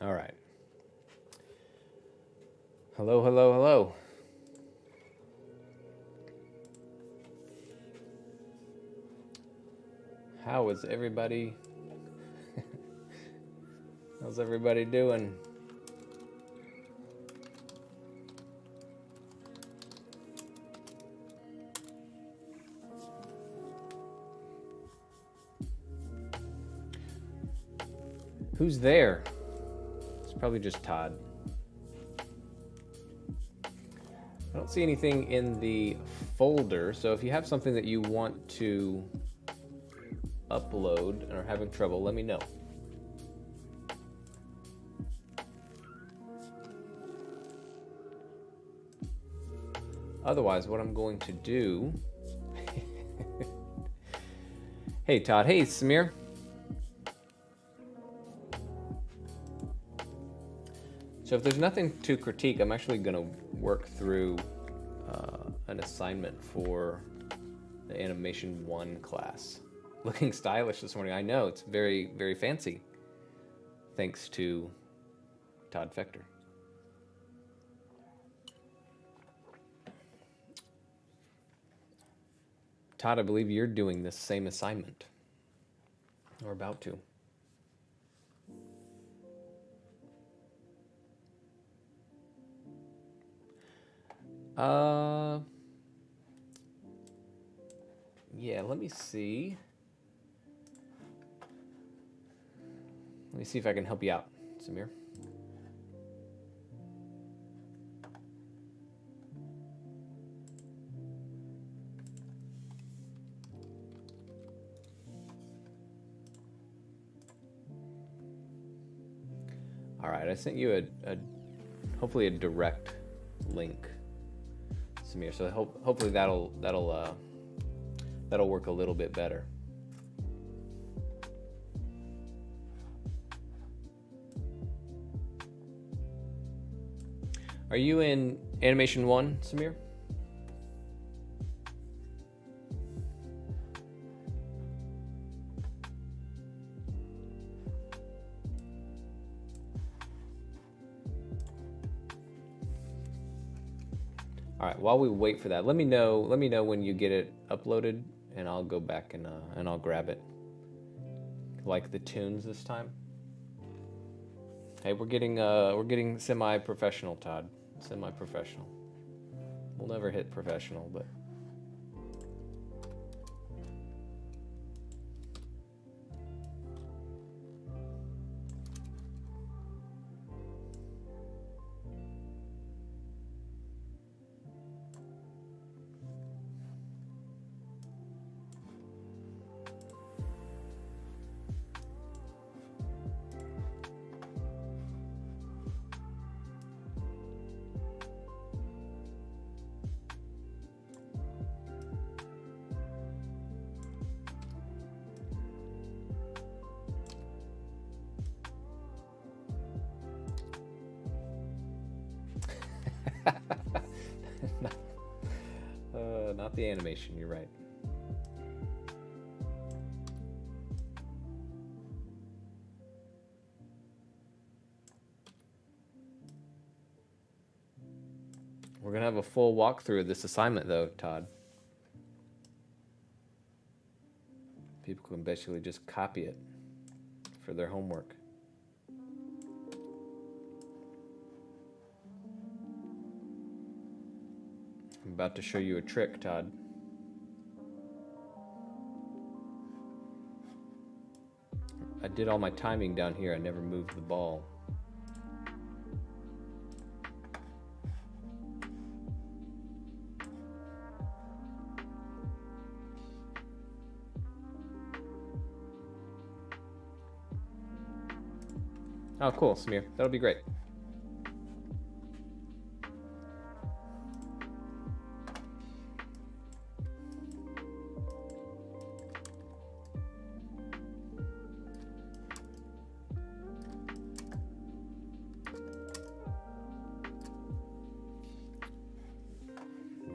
All right. Hello, hello, hello. How is everybody? How's everybody doing? Who's there? It's probably just Todd. I don't see anything in the folder, so if you have something that you want to upload and are having trouble, let me know. Otherwise, what I'm going to do... Hey, Todd. Hey, Samir. So if there's nothing to critique, I'm actually going to work through an assignment for the Animation 1 class. Looking stylish this morning. I know, it's very, very fancy. Thanks to Todd Fector. Todd, I believe you're doing this same assignment. Or about to. Yeah, let me see. Let me see if I can help you out, Samir. All right, I sent you a hopefully a direct link, Samir. So hopefully that'll work a little bit better. Are you in Animation 1, Samir? All right, while we wait for that, let me know when you get it uploaded, and I'll go back and I'll grab it. Like the tunes this time. Hey, we're getting semi-professional, Todd. Semi-professional. We'll never hit professional, but not the animation, you're right. We're gonna have a full walkthrough of this assignment though, Todd. People can basically just copy it for their homework. I'm about to show you a trick, Todd. I did all my timing down here. I never moved the ball. Oh, cool, Samir. That'll be great.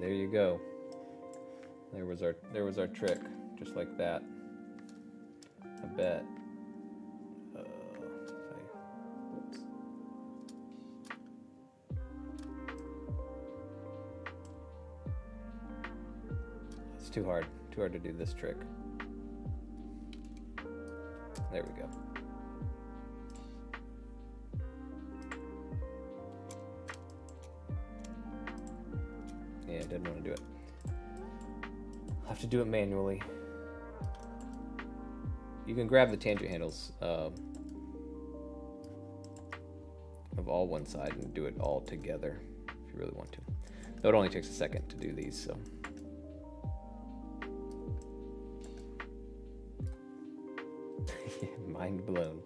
There you go. There was our trick, just like that. I bet. Oops. too hard to do this trick. There we go. Yeah, I didn't want to do it. I'll have to do it manually. You can grab the tangent handles of all one side and do it all together if you really want to. Though it only takes a second to do these, so. Mind blown.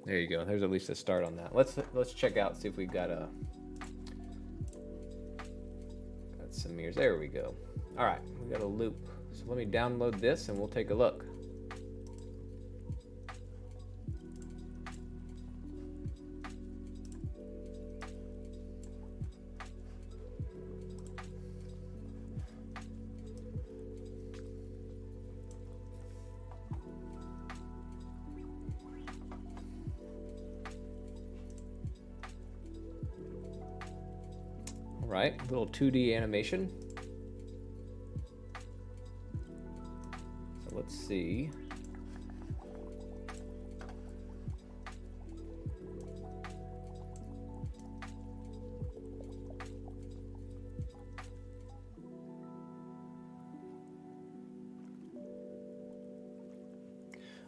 There you go. There's at least a start on that. Let's check out, see if we've got some mirrors. There we go. All right, we got a loop. So let me download this and we'll take a look. All right, a little 2D animation. So let's see.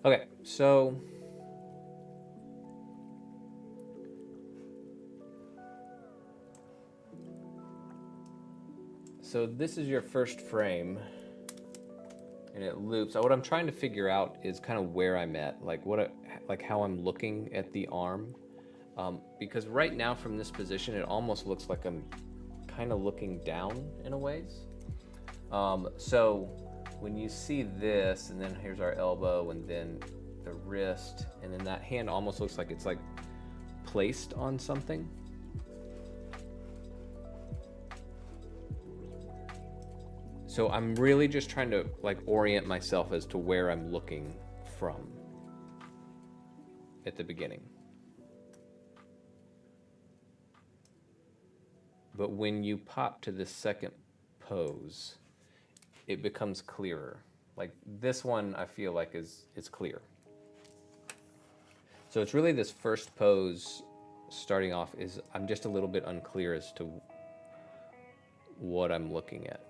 Okay, so this is your first frame, and it loops. What I'm trying to figure out is kind of where I'm at, like how I'm looking at the arm, because right now from this position, it almost looks like I'm kind of looking down in a ways. So when you see this, and then here's our elbow, and then the wrist, and then that hand almost looks like it's like placed on something. So I'm really just trying to like orient myself as to where I'm looking from at the beginning. But when you pop to this second pose, it becomes clearer. Like this one I feel like is clear. So it's really this first pose starting off is I'm just a little bit unclear as to what I'm looking at.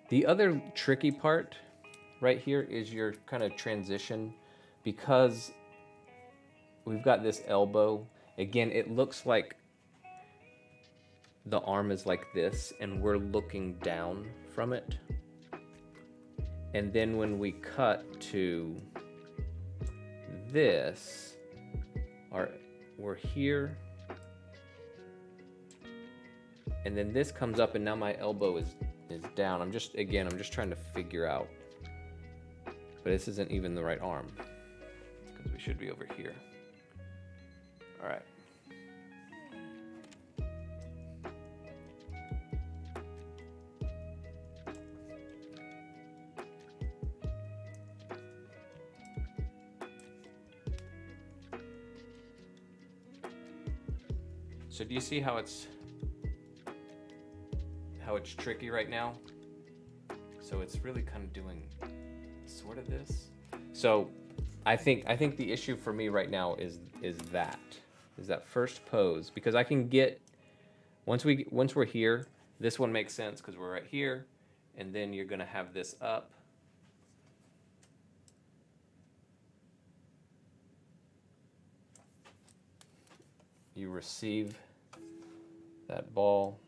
The other tricky part right here is your kind of transition, because we've got this elbow. Again, it looks like the arm is like this and we're looking down from it. And then when we cut to this, we're here, and then this comes up and now my elbow is down. I'm just trying to figure out, but this isn't even the right arm because we should be over here. All right. So do you see how it's tricky right now? So it's really kind of doing sort of this. So I think the issue for me right now is that first pose, because I can get once we're here, this one makes sense because we're right here, and then you're gonna have this up. You receive that ball.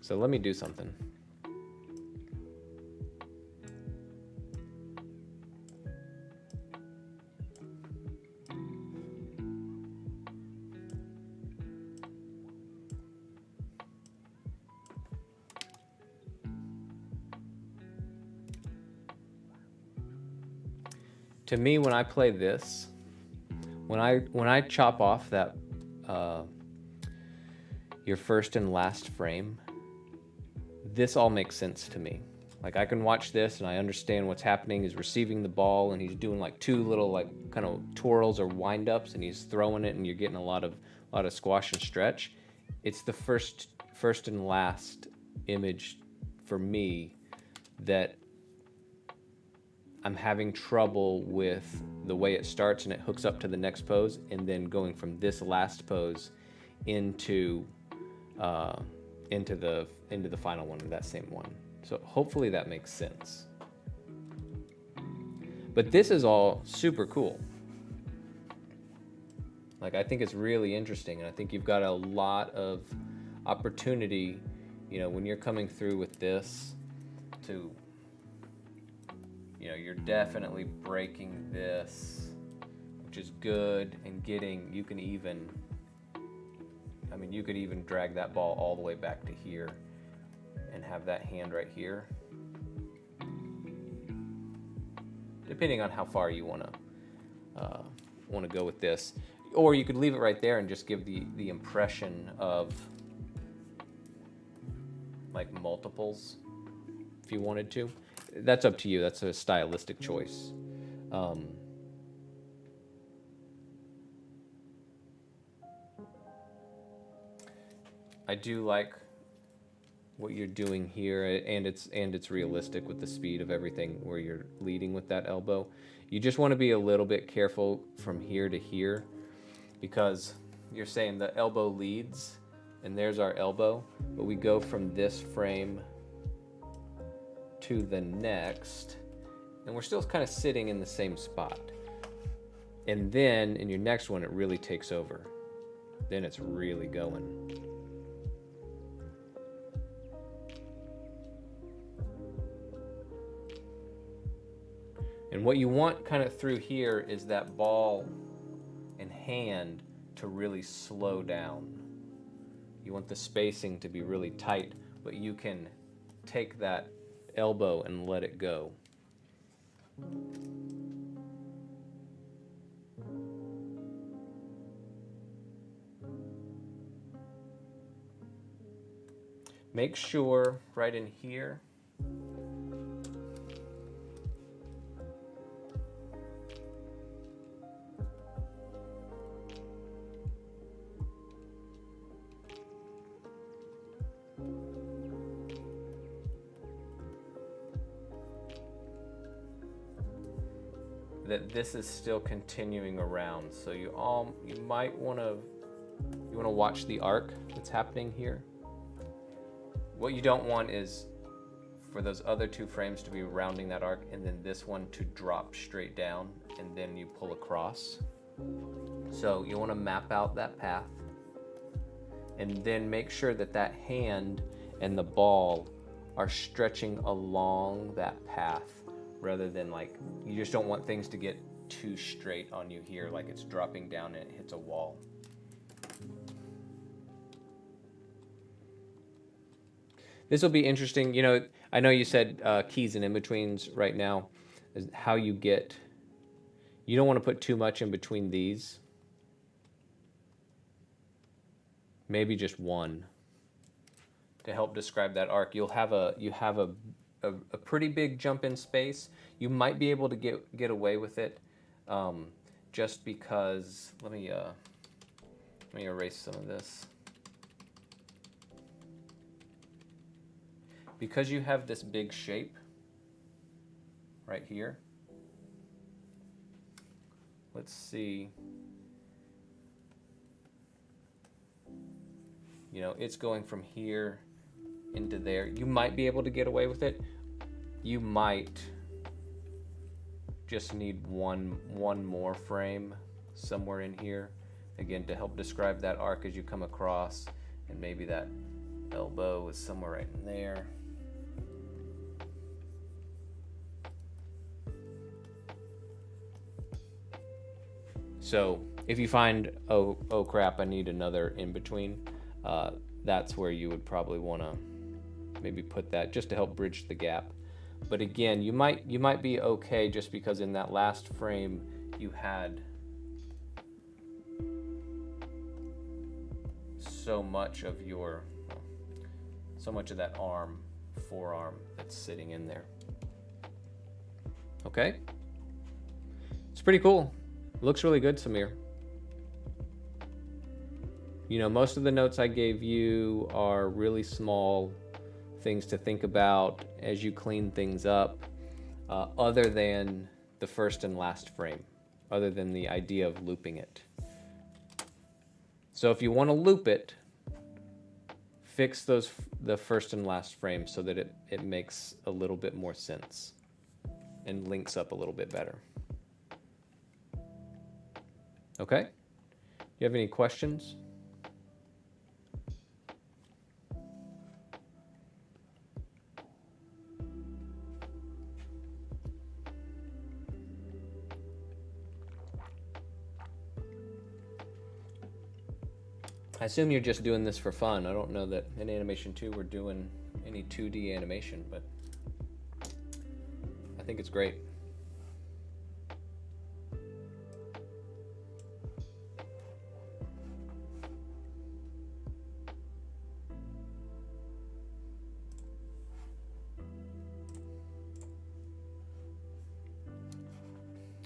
So let me do something. To me, when I play this, when I chop off that your first and last frame, this all makes sense to me. Like I can watch this and I understand what's happening. He's receiving the ball and he's doing like two little like kind of twirls or wind-ups and he's throwing it and you're getting a lot of squash and stretch. It's the first and last image for me that I'm having trouble with the way it starts and it hooks up to the next pose and then going from this last pose into the final one, that same one. So hopefully that makes sense. But this is all super cool. Like I think it's really interesting and I think you've got a lot of opportunity, you know, when you're coming through with this to, you know, you're definitely breaking this, which is good, and getting, you can even, I mean, you could even drag that ball all the way back to here and have that hand right here, depending on how far you want to go with this. Or you could leave it right there and just give the impression of like multiples if you wanted to. That's up to you. That's a stylistic choice. I do like what you're doing here, and it's realistic with the speed of everything where you're leading with that elbow. You just want to be a little bit careful from here to here because you're saying the elbow leads, and there's our elbow, but we go from this frame to the next, and we're still kind of sitting in the same spot. And then in your next one, it really takes over. Then it's really going. And what you want kind of through here is that ball and hand to really slow down. You want the spacing to be really tight, but you can take that elbow and let it go. Make sure right in here that this is still continuing around. So you might want to watch the arc that's happening here. What you don't want is for those other two frames to be rounding that arc and then this one to drop straight down and then you pull across. So you want to map out that path and then make sure that that hand and the ball are stretching along that path rather than like, you just don't want things to get too straight on you here, like it's dropping down and it hits a wall. This will be interesting. You know, I know you said keys and in-betweens right now is how you get, you don't want to put too much in between these. Maybe just one to help describe that arc. You have a pretty big jump in space. You might be able to get away with it just because, let me erase some of this. Because you have this big shape right here, let's see You know, it's going from here into there. You might be able to get away with it. You might just need one more frame somewhere in here, again, to help describe that arc as you come across, and maybe that elbow is somewhere right in there. So if you find, oh crap, I need another in between, that's where you would probably want to maybe put that, just to help bridge the gap. But again, you might be okay, just because in that last frame you had so much of that forearm that's sitting in there. Okay, it's pretty cool. Looks really good, Samir. You know, most of the notes I gave you are really small things to think about as you clean things up, other than the first and last frame, other than the idea of looping it. So if you want to loop it, fix the first and last frame so that it makes a little bit more sense and links up a little bit better. Okay? You have any questions? I assume you're just doing this for fun. I don't know that in Animation 2 we're doing any 2D animation, but I think it's great.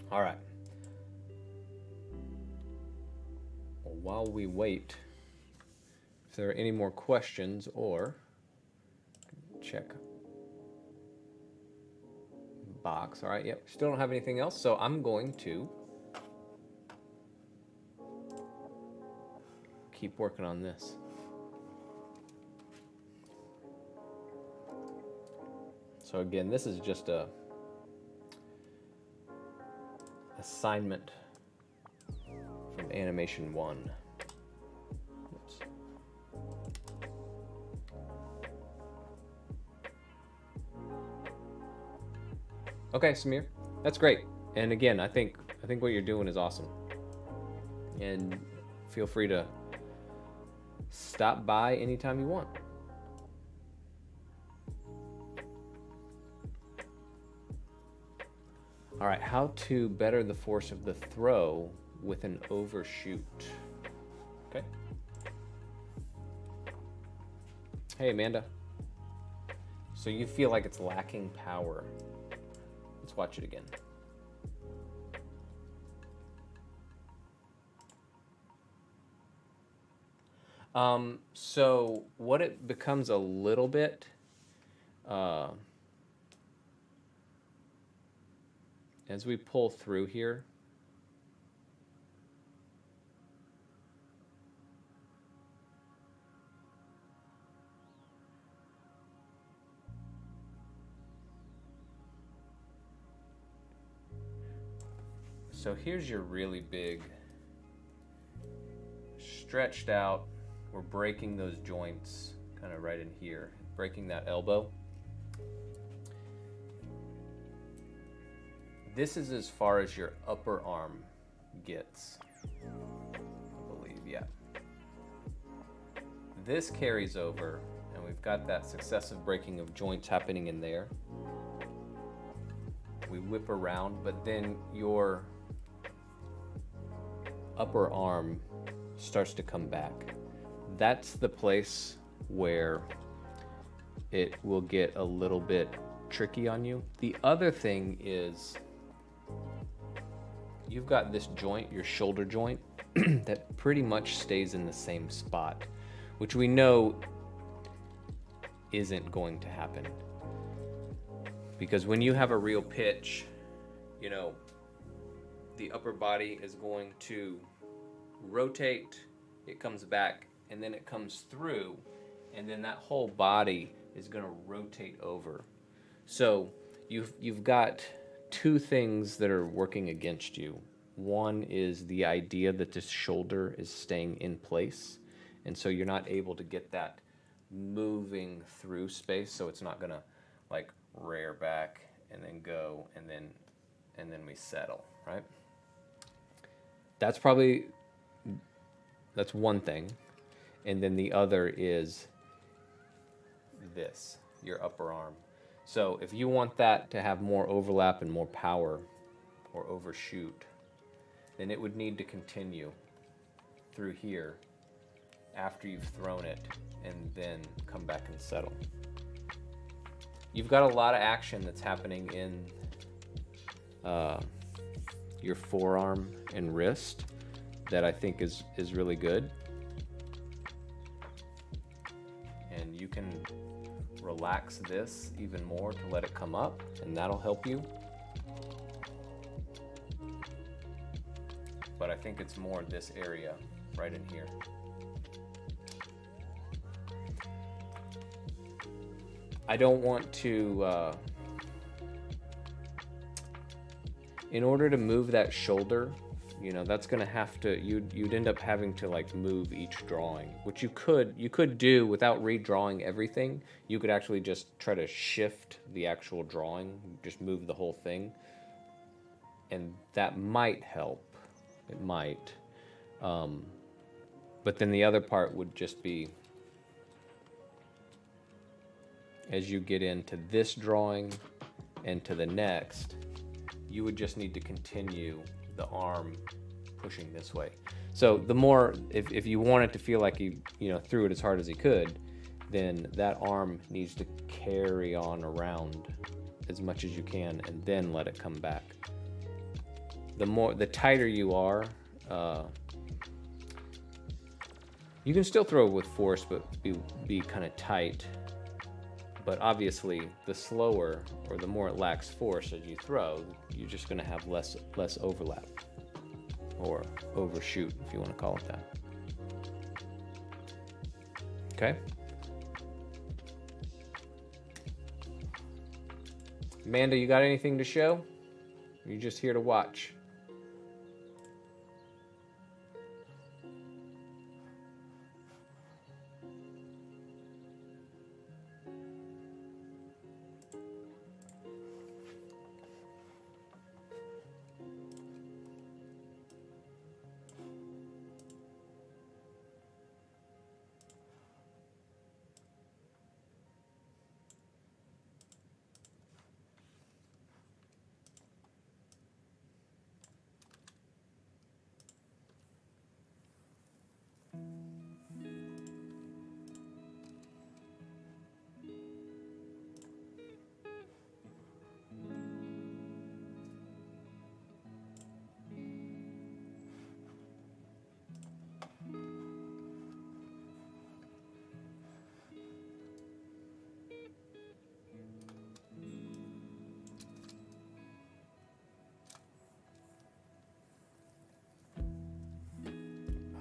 All right. Well, while we wait, if there are any more questions, or check box. All right, yep, still don't have anything else, so I'm going to keep working on this. So again, this is just a assignment from Animation 1. Oops. Okay, Samir, that's great. And again, I think what you're doing is awesome. And feel free to stop by anytime you want. All right, how to better the force of the throw with an overshoot. Okay. Hey, Amanda. So you feel like it's lacking power. Let's watch it again. So what it becomes a little bit, as we pull through here, so here's your really big, stretched out, we're breaking those joints kind of right in here, breaking that elbow. This is as far as your upper arm gets, I believe, yeah. This carries over, and we've got that successive breaking of joints happening in there. We whip around, but then your upper arm starts to come back. That's the place where it will get a little bit tricky on you. The other thing is, you've got this joint, your shoulder joint, that pretty much stays in the same spot, which we know isn't going to happen. Because when you have a real pitch, you know, the upper body is going to rotate, it comes back, and then it comes through, and then that whole body is going to rotate over. So you've got two things that are working against you. One is the idea that this shoulder is staying in place, and so you're not able to get that moving through space, so it's not going to like rear back and then go and then we settle, right? That's one thing. And then the other is this, your upper arm. So if you want that to have more overlap and more power or overshoot, then it would need to continue through here after you've thrown it and then come back and settle. You've got a lot of action that's happening in your forearm and wrist that I think is really good. And you can relax this even more to let it come up, and that'll help you. But I think it's more this area right in here. I don't want to, in order to move that shoulder, you know, that's gonna have to, you'd end up having to like move each drawing, which you could do without redrawing everything. You could actually just try to shift the actual drawing, just move the whole thing. And that might help, it might. But then the other part would just be, as you get into this drawing and to the next, you would just need to continue the arm pushing this way. So the more, if you want it to feel like he, you know, threw it as hard as he could, then that arm needs to carry on around as much as you can and then let it come back. The tighter you are, you can still throw with force, but be kind of tight. But obviously, the slower or the more it lacks force as you throw, you're just going to have less overlap or overshoot, if you want to call it that. Okay? Amanda, you got anything to show? Or are you just here to watch?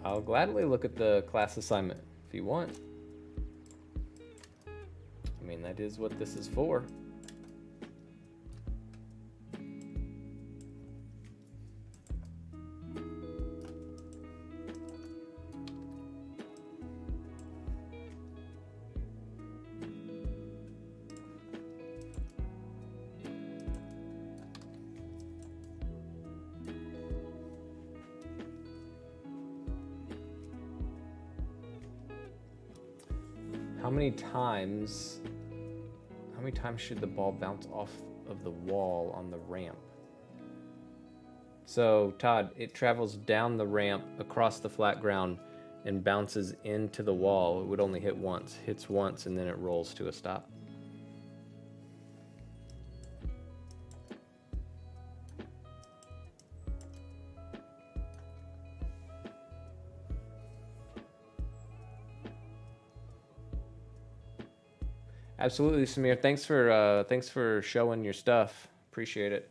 I'll gladly look at the class assignment if you want. I mean, that is what this is for. How many times should the ball bounce off of the wall on the ramp? So, Todd, it travels down the ramp, across the flat ground, and bounces into the wall. It would only hit once. Hits once, and then it rolls to a stop. Absolutely, Samir. Thanks for showing your stuff. Appreciate it.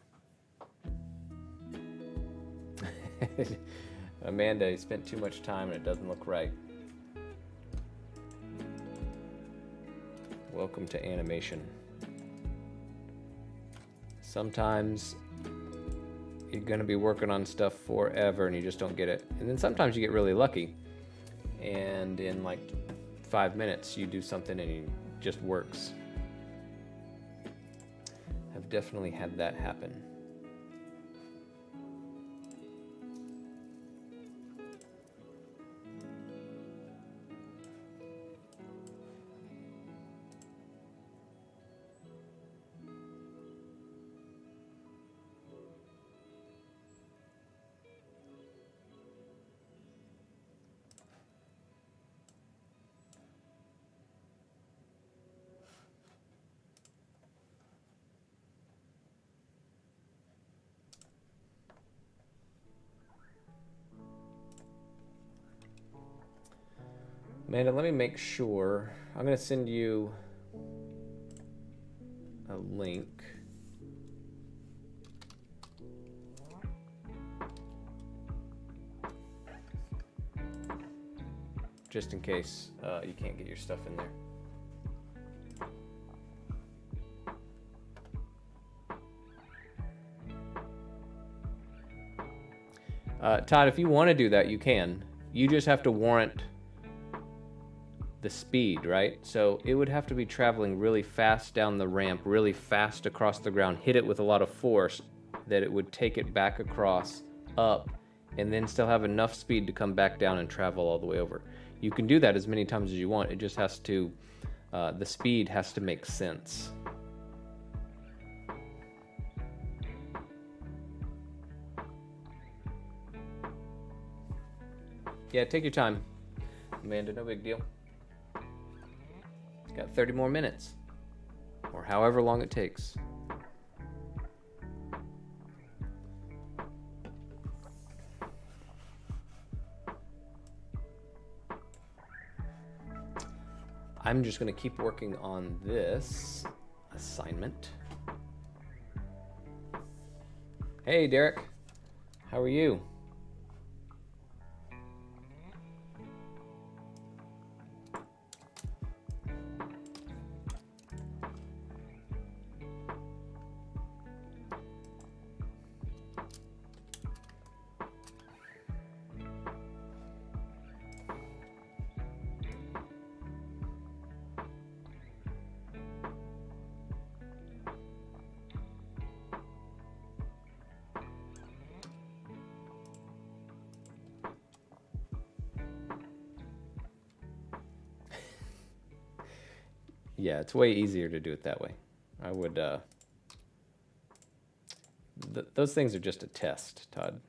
Amanda, you spent too much time and it doesn't look right. Welcome to animation. Sometimes you're going to be working on stuff forever and you just don't get it. And then sometimes you get really lucky. And in like 5 minutes, you do something and it just works. I've definitely had that happen. Amanda, let me make sure. I'm going to send you a link. Just in case you can't get your stuff in there. Todd, if you want to do that, you can. You just have to warrant the speed, right? So it would have to be traveling really fast down the ramp, really fast across the ground, hit it with a lot of force that it would take it back across, up, and then still have enough speed to come back down and travel all the way over. You can do that as many times as you want. It just has to, the speed has to make sense. Yeah, take your time, Amanda, no big deal. Got 30 more minutes, or however long it takes. I'm just going to keep working on this assignment. Hey, Derek. How are you? Yeah, it's way easier to do it that way. I would, those things are just a test, Todd.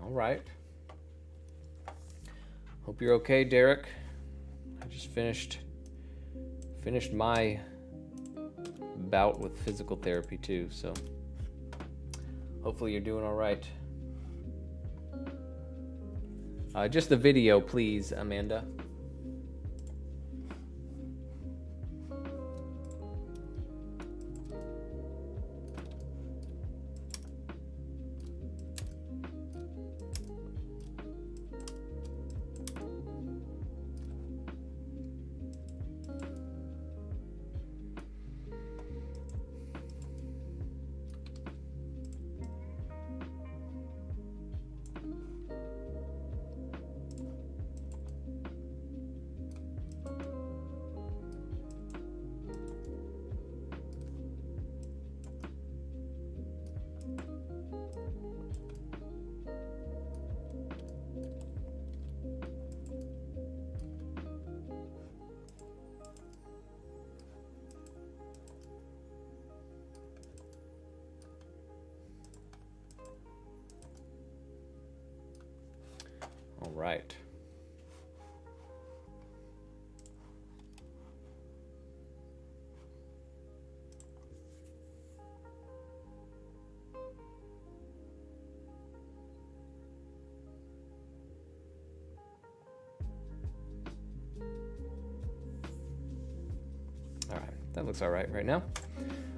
All right. Hope you're okay, Derek. I just finished my bout with physical therapy too, so hopefully you're doing all right. Just the video, please, Amanda. All right. All right, that looks all right now.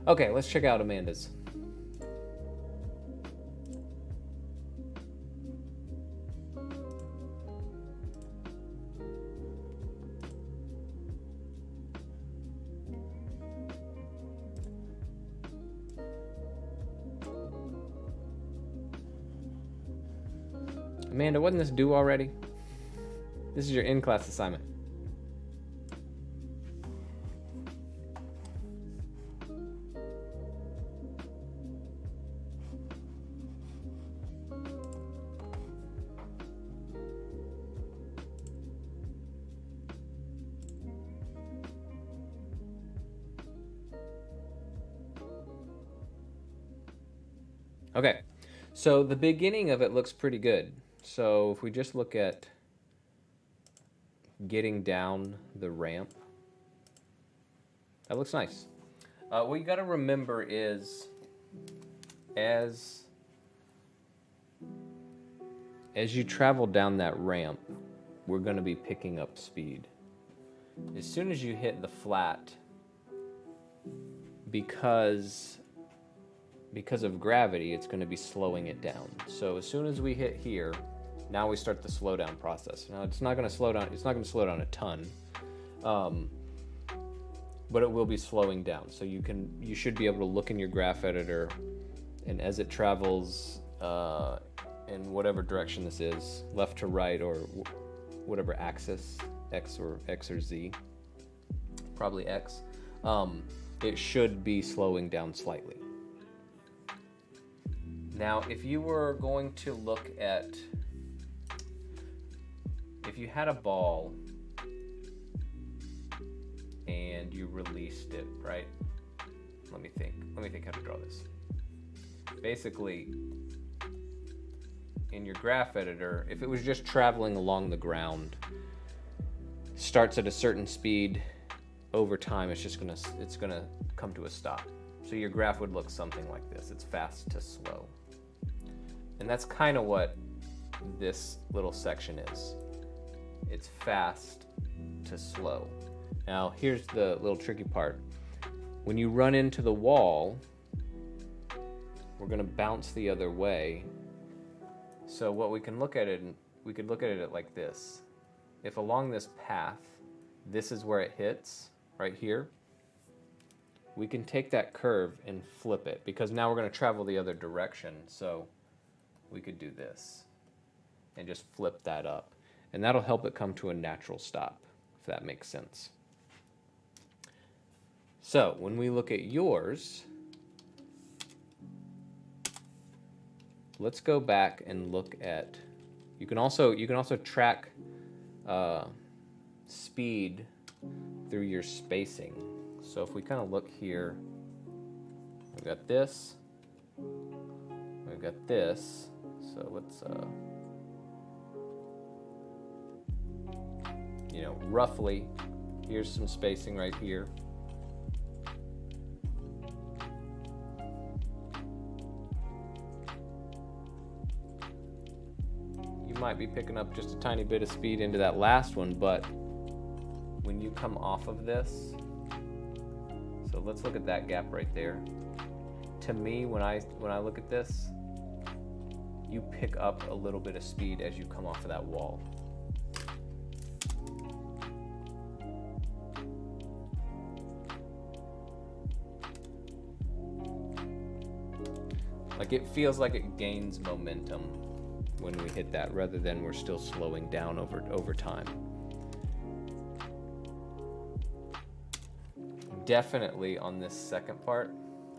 Okay, let's check out Amanda's. Amanda, wasn't this due already? This is your in-class assignment. Okay, so the beginning of it looks pretty good. So if we just look at getting down the ramp, that looks nice. What you got to remember is as you travel down that ramp, we're going to be picking up speed. As soon as you hit the flat, because of gravity, it's going to be slowing it down. So as soon as we hit here, now we start the slowdown process. Now it's not going to slow down. It's not going to slow down a ton, but it will be slowing down. So you should be able to look in your graph editor, and as it travels in whatever direction this is, left to right or whatever axis, X or Z, probably X, it should be slowing down slightly. Now, if you were going to look at, if you had a ball and you released it, right? Let me think how to draw this. Basically, in your graph editor, if it was just traveling along the ground, starts at a certain speed, over time it's gonna come to a stop. So your graph would look something like this. It's fast to slow. And that's kind of what this little section is. It's fast to slow. Now, here's the little tricky part. When you run into the wall, we're going to bounce the other way. So what we can look at it, we could look at it like this. If along this path, this is where it hits, right here, we can take that curve and flip it, because now we're going to travel the other direction. So we could do this and just flip that up, and that'll help it come to a natural stop, if that makes sense. So when we look at yours, let's go back and look at, you can also track speed through your spacing. So if we kind of look here, we've got this, we've got this. So let's, roughly, here's some spacing right here. You might be picking up just a tiny bit of speed into that last one, but when you come off of this, so let's look at that gap right there. To me, when I look at this, you pick up a little bit of speed as you come off of that wall. Like, it feels like it gains momentum when we hit that, rather than we're still slowing down over time. Definitely on this second part,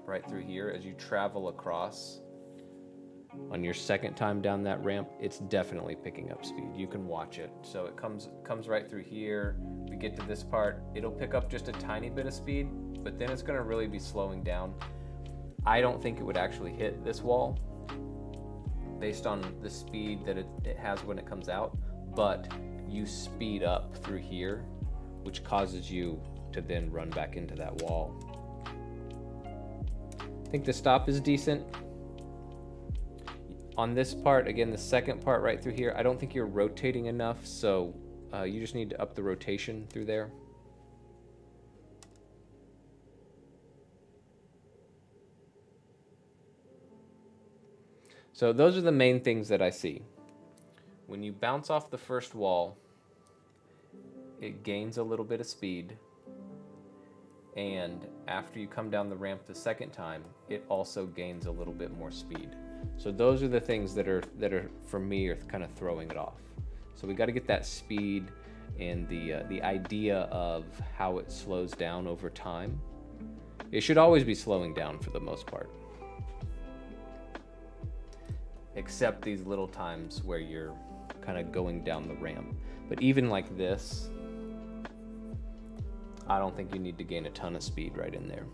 right through here, as you travel across, on your second time down that ramp, it's definitely picking up speed. You can watch it. So it comes right through here. We get to this part, it'll pick up just a tiny bit of speed, but then it's going to really be slowing down. I don't think it would actually hit this wall based on the speed that it has when it comes out, but you speed up through here, which causes you to then run back into that wall. I think the stop is decent. On this part, again, the second part right through here, I don't think you're rotating enough, so you just need to up the rotation through there. So those are the main things that I see. When you bounce off the first wall, it gains a little bit of speed. And after you come down the ramp the second time, it also gains a little bit more speed. So those are the things that are for me are kind of throwing it off. So we got to get that speed and the idea of how it slows down over time. It should always be slowing down for the most part, except these little times where you're kind of going down the ramp. But even like this, I don't think you need to gain a ton of speed right in there.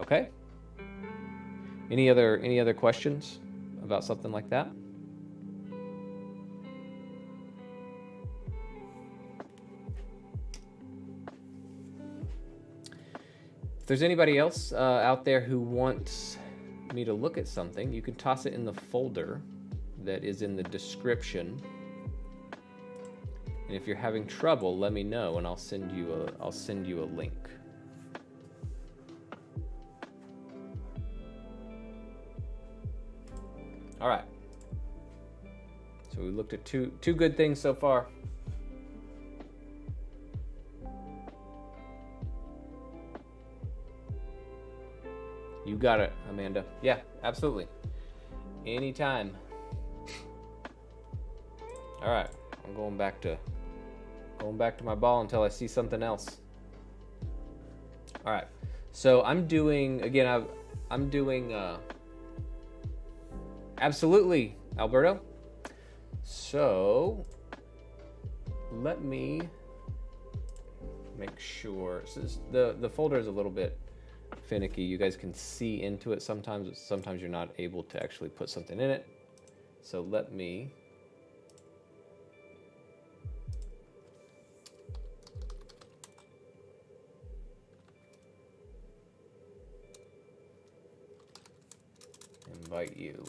Okay? Any other questions about something like that? If there's anybody else out there who wants me to look at something, you can toss it in the folder that is in the description. And if you're having trouble, let me know and I'll send you a link. All right. So we looked at two good things so far. You got it, Amanda. Yeah, absolutely. Anytime. All right. I'm going back to my ball until I see something else. All right. So I'm doing absolutely, Alberto. So let me make sure. The folder is a little bit finicky. You guys can see into it sometimes, but sometimes you're not able to actually put something in it. So let me invite you.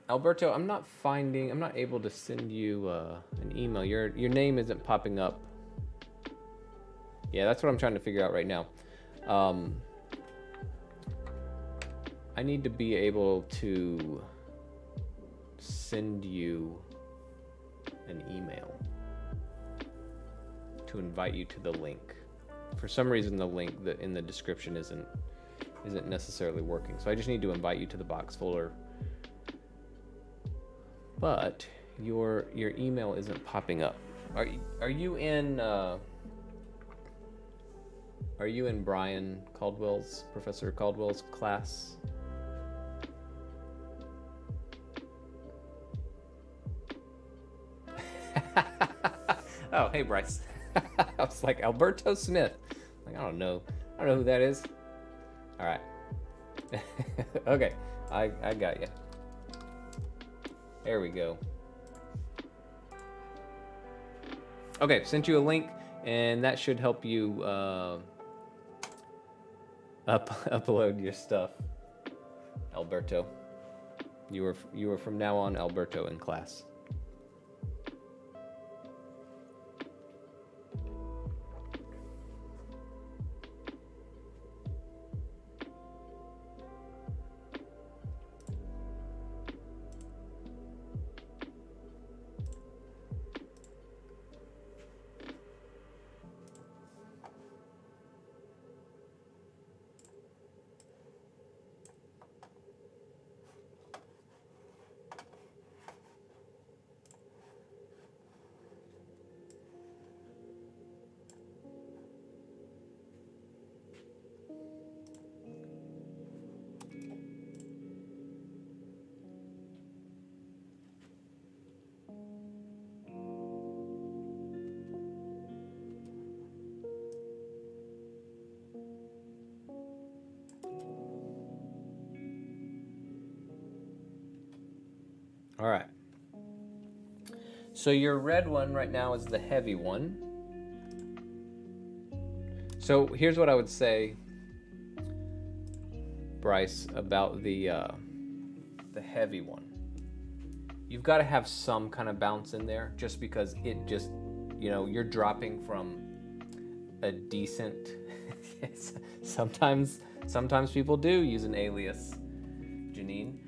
Alberto, I'm not able to send you an email. Your name isn't popping up. Yeah, that's what I'm trying to figure out right now. I need to be able to send you an email to invite you to the link. For some reason, the link in the description isn't necessarily working. So I just need to invite you to the box folder. But your email isn't popping up. Are you in Brian Caldwell's, Professor Caldwell's class? Oh, hey Bryce. I was like Alberto Smith. Like I don't know who that is. All right. Okay, I got you. There we go. Okay, sent you a link, and that should help you upload your stuff. Alberto, you are from now on Alberto in class. All right. So your red one right now is the heavy one. So here's what I would say. Bryce, about the heavy one. You've got to have some kind of bounce in there, just because it just, you know, you're dropping from a decent. sometimes people do use an alias, Janine,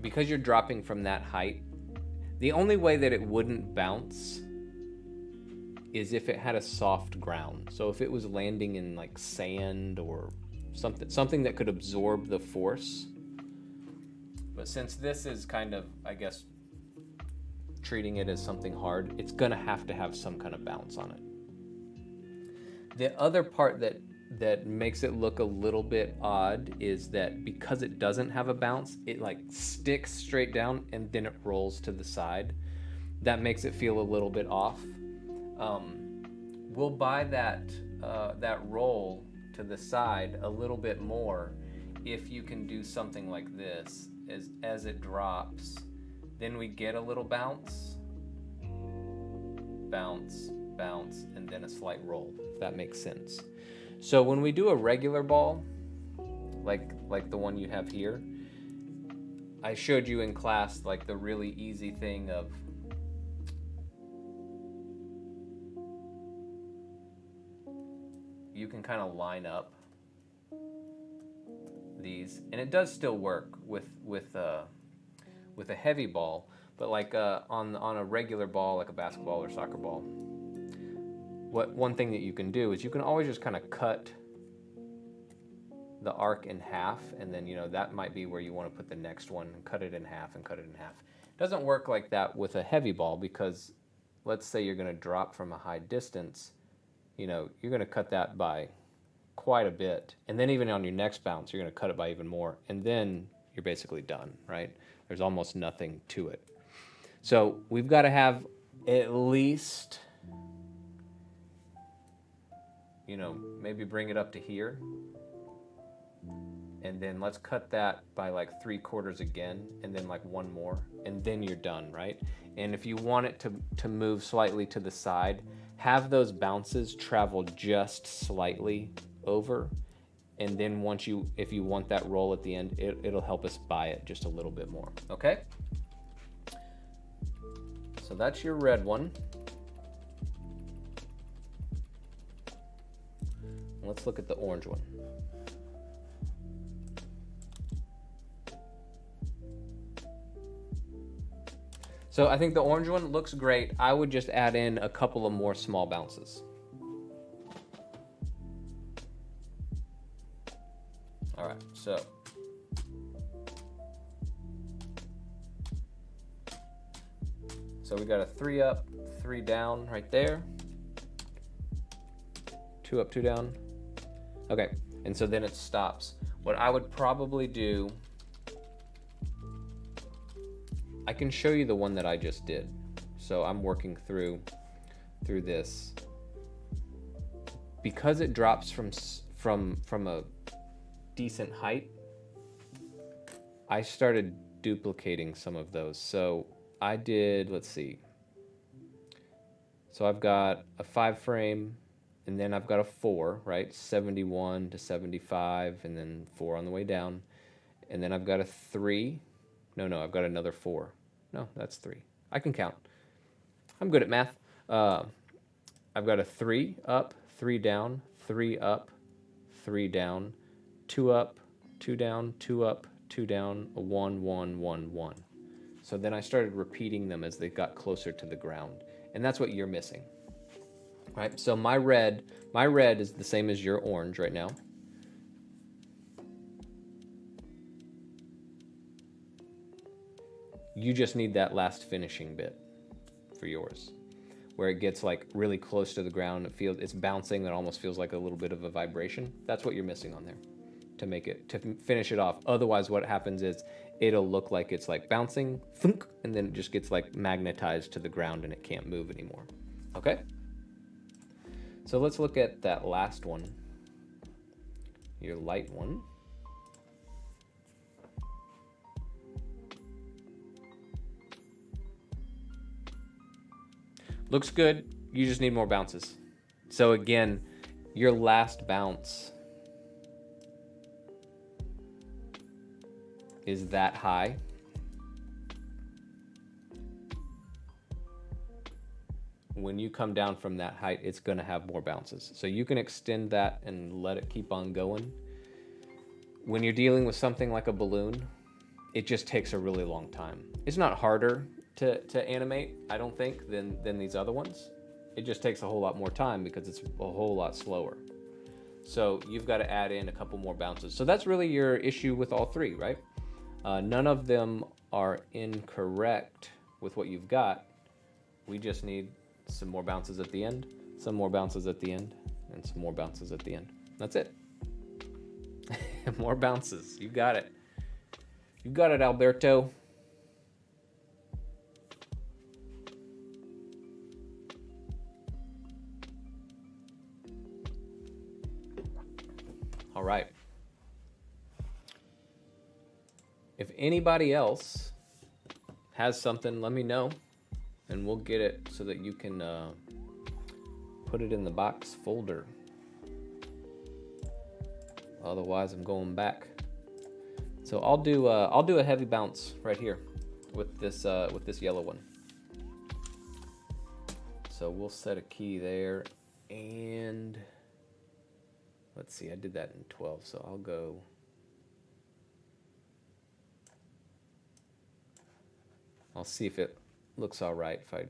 because you're dropping from that height. The only way that it wouldn't bounce is if it had a soft ground. So if it was landing in like sand or something that could absorb the force. But since this is kind of, I guess, treating it as something hard, it's gonna have to have some kind of bounce on it. The other part that makes it look a little bit odd is that because it doesn't have a bounce, it like sticks straight down and then it rolls to the side. That makes it feel a little bit off. We'll buy that roll to the side a little bit more if you can do something like this. As it drops, then we get a little bounce, bounce, bounce, and then a slight roll, if that makes sense. So when we do a regular ball, like the one you have here, I showed you in class like the really easy thing of you can kind of line up these, and it does still work with a heavy ball, but like on a regular ball, like a basketball or soccer ball, one thing that you can do is you can always just kind of cut the arc in half, and then, you know, that might be where you want to put the next one, and cut it in half and cut it in half. It doesn't work like that with a heavy ball, because let's say you're going to drop from a high distance, you know, you're going to cut that by quite a bit, and then even on your next bounce you're going to cut it by even more, and then you're basically done, right? There's almost nothing to it. So we've got to have at least, you know, maybe bring it up to here, and then let's cut that by like 3/4 again, and then like one more, and then you're done, right? And if you want it to move slightly to the side, have those bounces travel just slightly over, and then if you want that roll at the end, it'll help us buy it just a little bit more. Okay, so that's your red one. Let's look at the orange one. So I think the orange one looks great. I would just add in a couple of more small bounces. All right, so we got a 3 up, 3 down right there. 2 up, 2 down. Okay, and so then it stops. What I would probably do, I can show you the one that I just did. So I'm working through this. Because it drops from a decent height, I started duplicating some of those. So I did, let's see. So I've got a 5 frame, and then I've got a 4, right? 71 to 75, and then 4 on the way down. And then I've got a 3. No, I've got another 4. No, that's 3. I can count. I'm good at math. I've got a 3 up, 3 down, 3 up, 3 down, 2 up, 2 down, 2 up, 2 down, a 1, 1, 1, 1. So then I started repeating them as they got closer to the ground. And that's what you're missing. Right? So my red is the same as your orange right now. You just need that last finishing bit for yours, where it gets like really close to the ground. It's bouncing. It almost feels like a little bit of a vibration. That's what you're missing on there to finish it off. Otherwise, what happens is it'll look like it's like bouncing, thunk, and then it just gets like magnetized to the ground and it can't move anymore. Okay? So let's look at that last one, your light one. Looks good, you just need more bounces. So again, your last bounce is that high, when you come down from that height, it's going to have more bounces. So you can extend that and let it keep on going. When you're dealing with something like a balloon, it just takes a really long time. It's not harder to animate, I don't think, than these other ones. It just takes a whole lot more time because it's a whole lot slower. So you've got to add in a couple more bounces. So that's really your issue with all three, right? None of them are incorrect with what you've got. We just need some more bounces at the end, some more bounces at the end, and some more bounces at the end. That's it. More bounces. You got it. You got it, Alberto. All right. If anybody else has something, let me know, and we'll get it so that you can put it in the box folder. Otherwise, I'm going back. So I'll do a heavy bounce right here with this yellow one. So we'll set a key there, and let's see, I did that in 12, so I'll go. I'll see if it looks all right if I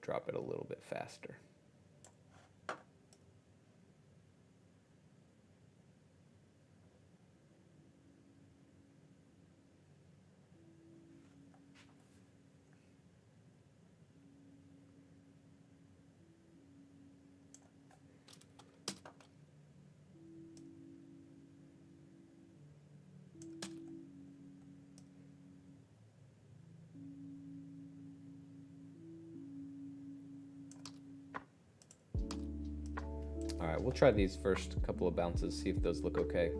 drop it a little bit faster. All right, we'll try these first couple of bounces, see if those look okay.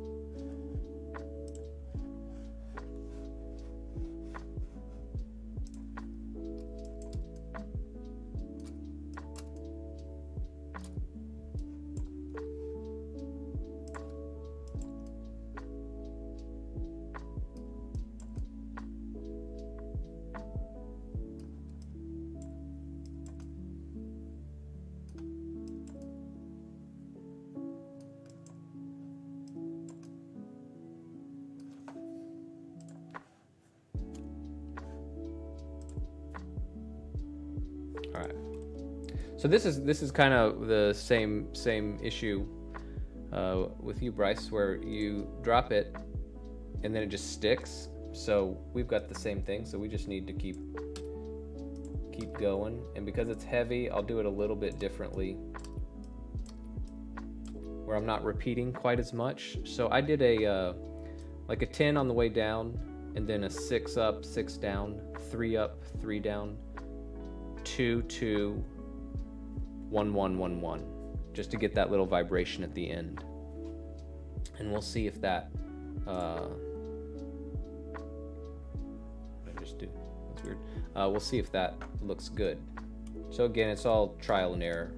All right. So this is kind of the same issue with you, Bryce, where you drop it and then it just sticks. So we've got the same thing. So we just need to keep going. And because it's heavy, I'll do it a little bit differently, where I'm not repeating quite as much. So I did like a 10 on the way down, and then a 6 up, 6 down, 3 up, 3 down, 2, 2, 1, 1, 1, 1, just to get that little vibration at the end. And we'll see if that, what did I just do? That's weird. We'll see if that looks good. So again, it's all trial and error.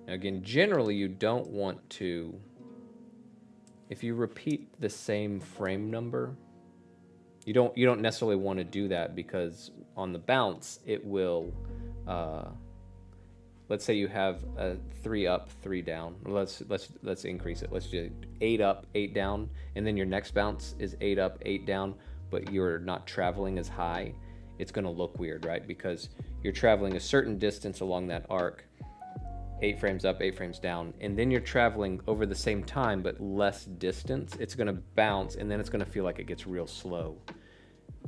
Again, generally you don't want to, if you repeat the same frame number, you don't necessarily want to do that, because on the bounce it will, let's say you have a 3 up, 3 down. Let's increase it. Let's do 8 up, 8 down, and then your next bounce is 8 up, 8 down, but you're not traveling as high. It's going to look weird, right? Because you're traveling a certain distance along that arc, 8 frames up, 8 frames down, and then you're traveling over the same time but less distance. It's going to bounce, and then it's going to feel like it gets real slow.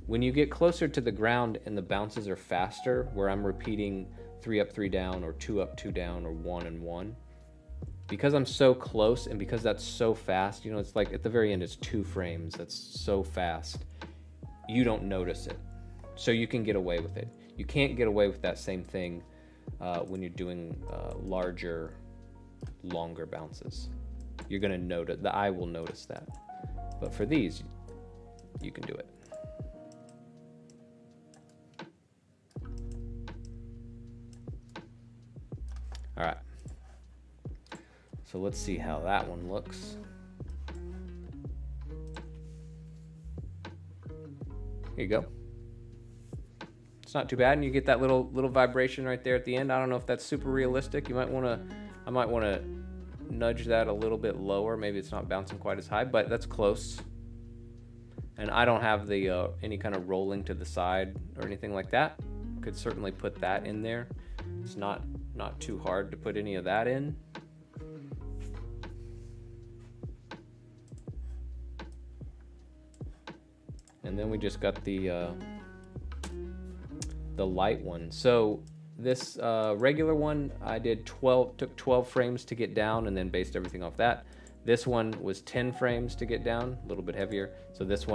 When you get closer to the ground and the bounces are faster, where I'm repeating 3 up, 3 down, or 2 up, 2 down, or 1 and 1, because I'm so close and because that's so fast, it's like at the very end it's 2 frames. That's so fast. You don't notice it. So you can get away with it. You can't get away with that same thing when you're doing larger, longer bounces. You're going to notice, the eye will notice that. But for these, you can do it. So let's see how that one looks. Here you go. It's not too bad, and you get that little vibration right there at the end. I don't know if that's super realistic. I might want to nudge that a little bit lower. Maybe it's not bouncing quite as high, but that's close. And I don't have the any kind of rolling to the side or anything like that. Could certainly put that in there. It's not too hard to put any of that in. And then we just got the light one. So this regular one, I did took 12 frames to get down and then based everything off that. This one was 10 frames to get down, a little bit heavier. So this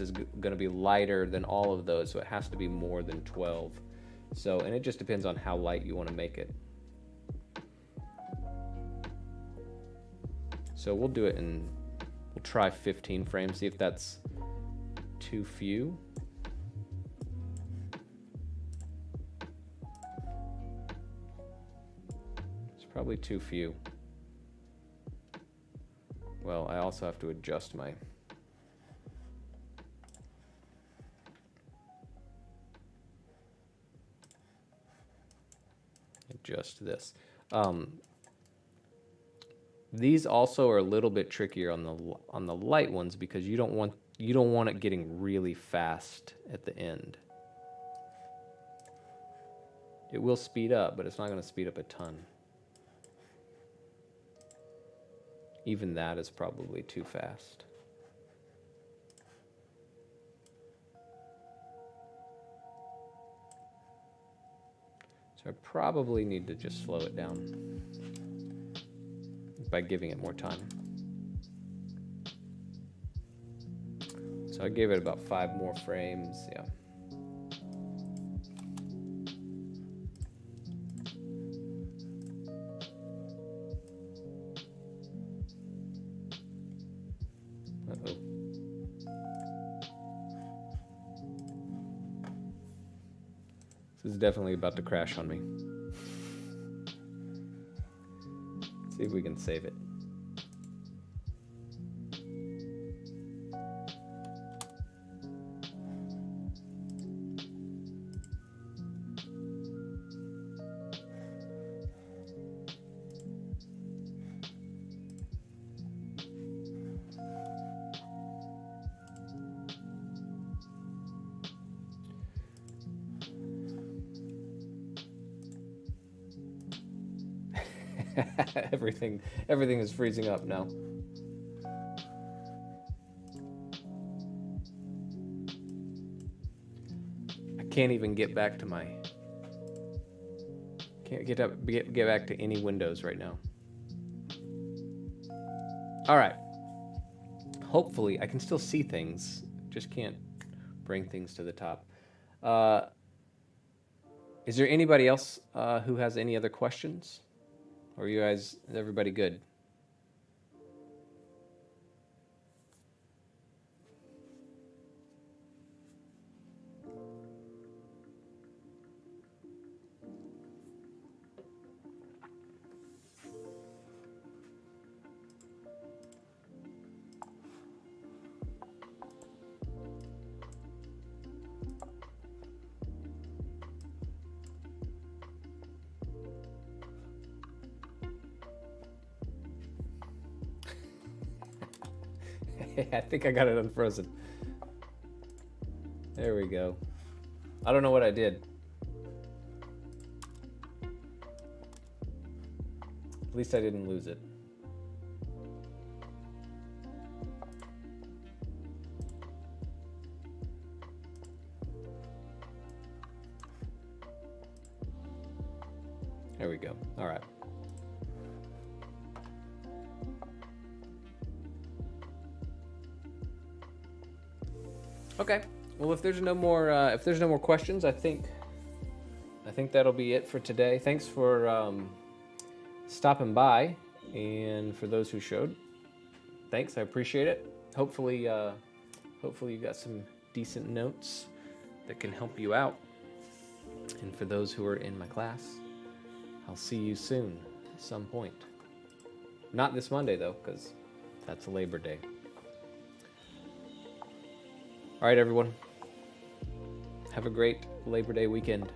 is gonna be lighter than all of those, so it has to be more than 12. So, and it just depends on how light you wanna make it. So we'll do it we'll try 15 frames, see if that's too few. It's probably too few. Well, I also have to adjust this. These also are a little bit trickier on the light ones because you don't want it getting really fast at the end. It will speed up, but it's not going to speed up a ton. Even that is probably too fast. So I probably need to just slow it down by giving it more time. So I gave it about 5 more frames, yeah. Uh-oh. This is definitely about to crash on me. Let's see if we can save it. Everything is freezing up now. I can't even get back to can't get back to any windows right now. All right. Hopefully I can still see things, just can't bring things to the top. Is there anybody else who has any other questions? Or is everybody good? I think I got it unfrozen. There we go. I don't know what I did. At least I didn't lose it. There we go. All right. Okay. Well, if there's no more questions, I think that'll be it for today. Thanks for stopping by, and for those who showed, thanks. I appreciate it. Hopefully you got some decent notes that can help you out. And for those who are in my class, I'll see you soon at some point. Not this Monday, though, because that's Labor Day. All right, everyone. Have a great Labor Day weekend.